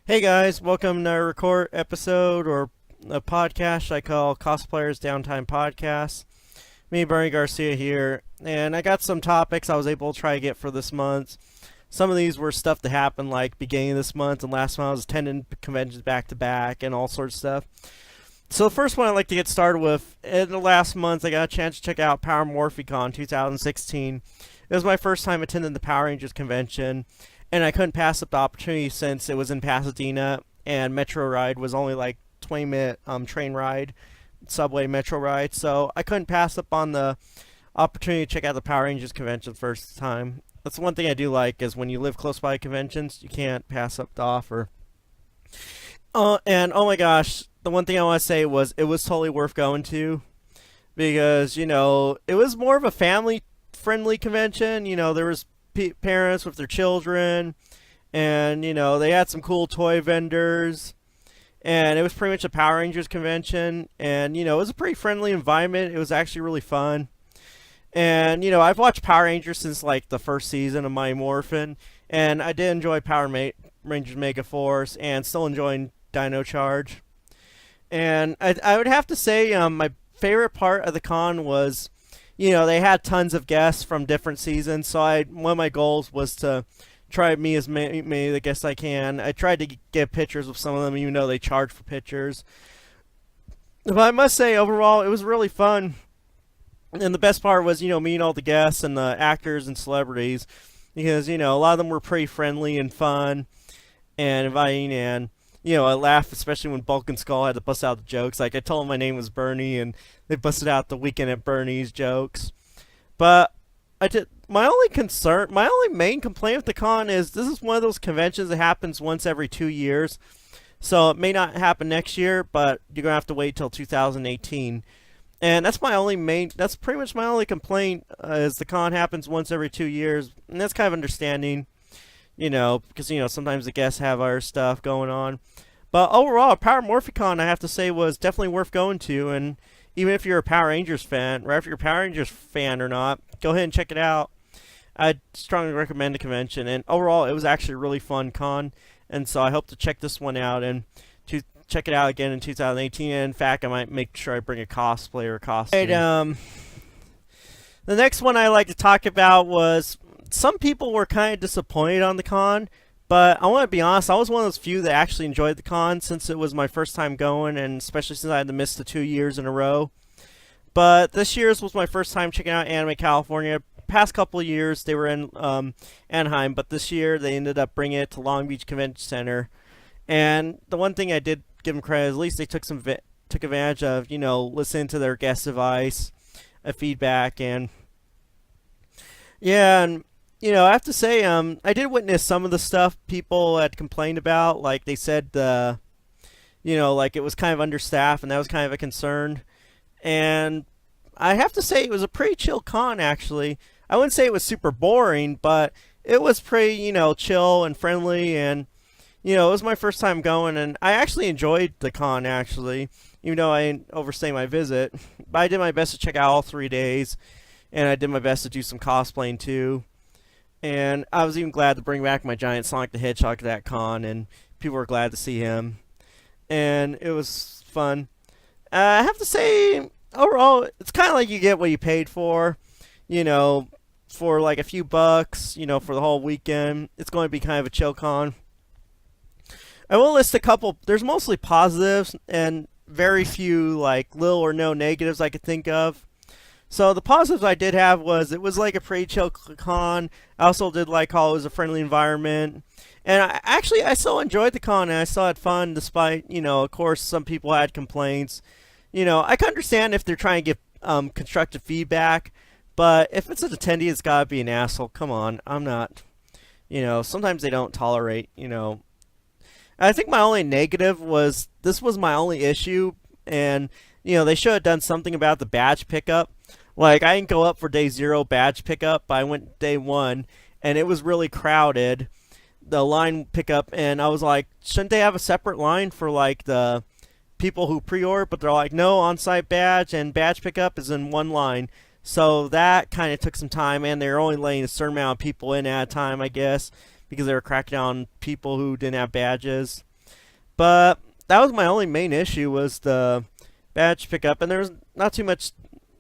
Hey guys, welcome to a record episode or a podcast I call Cosplayer's Downtime Podcast. Me, Bernie Garcia here, and I got some topics I was able to try to get for this month. Some of these were stuff that happened like beginning of this month and last month. I was attending conventions back to back and all sorts of stuff. So the first one I'd like to get started with, in the last month I got a chance to check out Power Morphicon 2016. It was my first time attending the Power Rangers convention, and I couldn't pass up the opportunity since it was in Pasadena and Metro ride was only like 20-minute train ride, subway metro ride. So I couldn't pass up on the opportunity to check out the Power Rangers convention the first time. That's one thing I do like is when you live close by conventions, you can't pass up the offer. And oh my gosh, the one thing I want to say was it was totally worth going to because it was more of a family friendly convention. There was parents with their children, and they had some cool toy vendors, and it was pretty much a Power Rangers convention, and it was a pretty friendly environment. It was actually really fun, and I've watched Power Rangers since like the first season of Mighty Morphin, and I did enjoy Rangers Mega Force, and still enjoying Dino Charge. And I would have to say my favorite part of the con was they had tons of guests from different seasons. So one of my goals was to try to meet as many of the guests I can. I tried to get pictures with some of them, even though they charge for pictures. But I must say, overall, it was really fun. And the best part was, meeting all the guests and the actors and celebrities, because a lot of them were pretty friendly and fun and inviting. And I laughed, especially when Bulk and Skull had to bust out the jokes. Like, I told them my name was Bernie, and they busted out the Weekend at Bernie's jokes. But my only main complaint with the con is this is one of those conventions that happens once every 2 years. So it may not happen next year, but you're going to have to wait till 2018. And that's pretty much my only complaint, is the con happens once every 2 years. And that's kind of understanding, because, sometimes the guests have other stuff going on. But overall, Power Morphicon, I have to say, was definitely worth going to. And even if you're a Power Rangers fan, or if you're a Power Rangers fan or not, go ahead and check it out. I'd strongly recommend the convention. And overall, it was actually a really fun con. And so I hope to check this one out and to check it out again in 2018. And in fact, I might make sure I bring a cosplayer costume. Right, the next one I like to talk about was some people were kind of disappointed on the con, but I want to be honest, I was one of those few that actually enjoyed the con since it was my first time going, and especially since I had to miss the 2 years in a row. But this year's was my first time checking out Anime California. Past couple of years they were in Anaheim, but this year they ended up bringing it to Long Beach Convention Center. And the one thing I did give them credit, at least they took advantage of, listening to their guest advice, feedback, and yeah, and I have to say, I did witness some of the stuff people had complained about. Like they said, like it was kind of understaffed, and that was kind of a concern. And I have to say, it was a pretty chill con, actually. I wouldn't say it was super boring, but it was pretty, chill and friendly. And, it was my first time going, and I actually enjoyed the con, actually, even though I didn't overstay my visit. But I did my best to check out all 3 days, and I did my best to do some cosplaying, too. And I was even glad to bring back my giant Sonic the Hedgehog to that con, and people were glad to see him. And it was fun. I have to say, overall, it's kind of like you get what you paid for, for like a few bucks, for the whole weekend. It's going to be kind of a chill con. I will list a couple. There's mostly positives and very few, like, little or no negatives I could think of. So the positives I did have was it was like a pretty chill con. I also did like how it was a friendly environment. And I still enjoyed the con, and I still had fun despite, of course, some people had complaints. I can understand if they're trying to give constructive feedback, but if it's an attendee, it's got to be an asshole. Come on, I'm not, sometimes they don't tolerate, I think my only negative was this was my only issue, and, they should have done something about the badge pickup. Like, I didn't go up for day 0 badge pickup, but I went day 1, and it was really crowded, the line pickup, and I was like, shouldn't they have a separate line for, like, the people who pre-order? But they're like, no, on-site badge and badge pickup is in one line. So that kind of took some time, and they're only letting a certain amount of people in at a time, I guess, because they were cracking down on people who didn't have badges. But that was my only main issue was the badge pickup, and there was not too much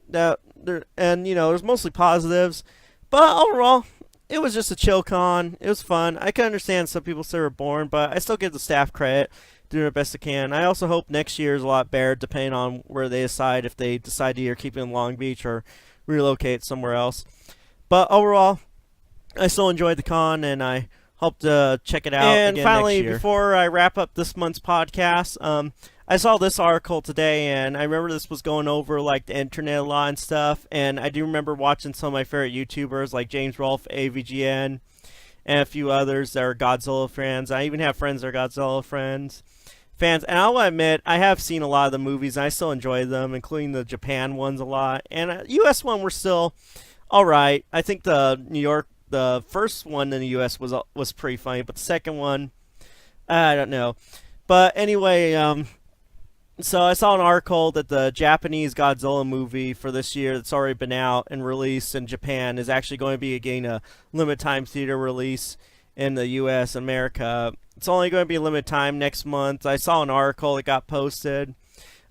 that there, and there's mostly positives. But overall, it was just a chill con. It was fun. I can understand some people say we're boring, but I still give the staff credit, doing the best they can. I also hope next year is a lot better, depending on where they decide, if they decide to either keep it in Long Beach or relocate somewhere else. But overall, I still enjoyed the con, and I hope to check it out and again finally, next year. Before I wrap up this month's podcast, I saw this article today, and I remember this was going over like the internet a lot and stuff. And I do remember watching some of my favorite YouTubers like James Rolfe, AVGN, and a few others that are Godzilla fans. I even have friends that are Godzilla fans. And I'll admit, I have seen a lot of the movies, and I still enjoy them, including the Japan ones a lot. And US one were still all right. I think the first one in the US was pretty funny, but the second one, I don't know. But anyway, so I saw an article that the Japanese Godzilla movie for this year that's already been out and released in Japan is actually going to be again a limited time theater release in the US, America. It's only going to be a limited time next month. I saw an article that got posted.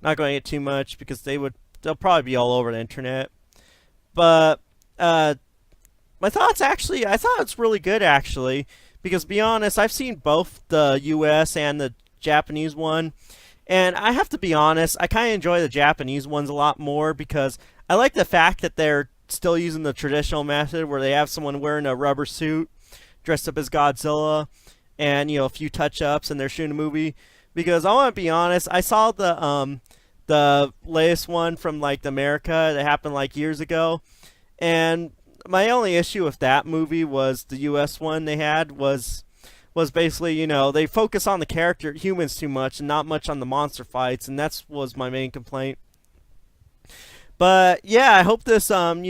Not going to get too much because they'll probably be all over the internet. But my thoughts actually, I thought it's really good actually, because to be honest, I've seen both the US and the Japanese one. And I have to be honest, I kind of enjoy the Japanese ones a lot more because I like the fact that they're still using the traditional method where they have someone wearing a rubber suit dressed up as Godzilla and, a few touch-ups and they're shooting a movie. Because I want to be honest, I saw the latest one from like America that happened like years ago. And my only issue with that movie was the US one they had was basically, they focus on the character humans too much and not much on the monster fights, and that was my main complaint. But yeah, I hope this, and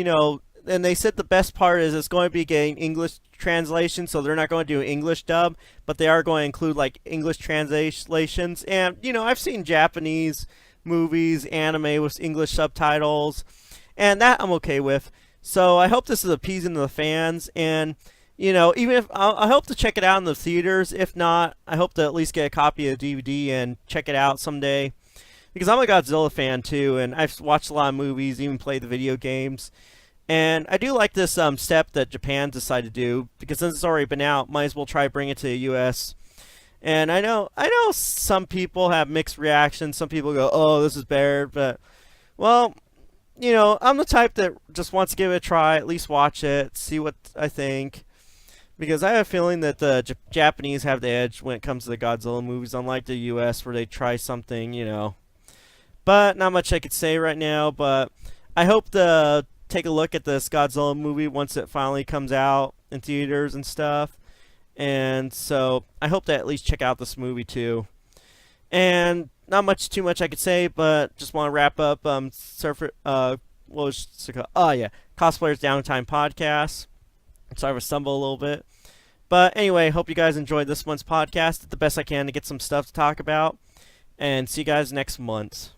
they said the best part is it's going to be getting English translation, so they're not going to do English dub, but they are going to include like English translations. And I've seen Japanese movies, anime with English subtitles, and that I'm okay with. So I hope this is appeasing to the fans, and even if I hope to check it out in the theaters. If not, I hope to at least get a copy of the DVD and check it out someday. Because I'm a Godzilla fan too, and I've watched a lot of movies, even played the video games. And I do like this step that Japan decided to do, because since it's already been out, might as well try to bring it to the US. And I know some people have mixed reactions. Some people go, "Oh, this is better," but well, I'm the type that just wants to give it a try, at least watch it, see what I think. Because I have a feeling that the Japanese have the edge when it comes to the Godzilla movies, unlike the US where they try something. But not much I could say right now, but I hope to take a look at this Godzilla movie once it finally comes out in theaters and stuff. And so I hope to at least check out this movie too. And not too much I could say, but just want to wrap up what was it called? Oh yeah, Cosplayer's Downtime podcast. Sorry if I stumble a little bit. But anyway, hope you guys enjoyed this month's podcast. Did the best I can to get some stuff to talk about. And see you guys next month.